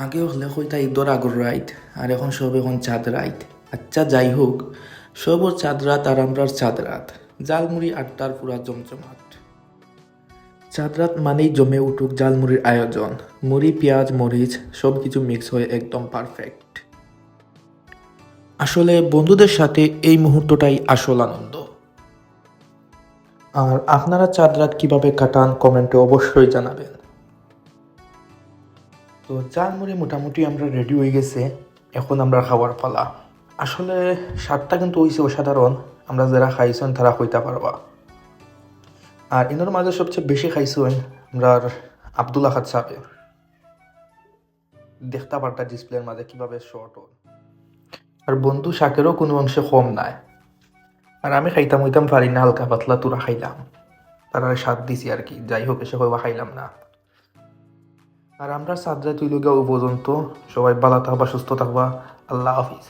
আগে হলে হইতা ঈদর আগর রাইত, আর এখন সব এখন চাঁদ রাইত। আচ্ছা যাই হোক, সব ওর চাঁদ রাত আর আমরার চাঁদ রাত। জালমুড়ি আড্ডার পুরা জমজমাট। চাঁদ রাত মানেই জমে উঠুক জালমুড়ির আয়োজন। মুড়ি, পেঁয়াজ, মরিচ সব কিছু মিক্স হয়ে একদম পারফেক্ট। আসলে বন্ধুদের সাথে এই মুহূর্তটাই আসল আনন্দ। আর আপনারা চাঁদ রাত কিভাবে কাটান কমেন্টে অবশ্যই জানাবেন। তো জালমুড়ি মোটামুটি আমরা রেডি হয়ে গেছে, এখন আমরা খাওয়ার পালা। আসলে স্বাদটা কিন্তু হয়েছে অসাধারণ, আমরা যারা খাইছেন তারা হইতে পারবা। আর এনার মাঝে সবচেয়ে বেশি খাইছেন আমরা আব্দুল আহাদ সাহেব। দেখতে পারতা ডিসপ্লের মাঝে কিভাবে শর্ট হল। আর বন্ধু শাকেরও কোনো অংশে কম নাই। আর আমি খাইতাম হইতাম পারি না, হালকা পাতলা তোরা খাইলাম, তারা স্বাদ দিছি আর কি। যাই হোক, এসে কইবা খাইলাম না। আর আমরা সাদরা তুই লগা ও পর্যন্ত সবাই ভালো থাকবা, সুস্থ থাকবা। আল্লাহ হাফিজ।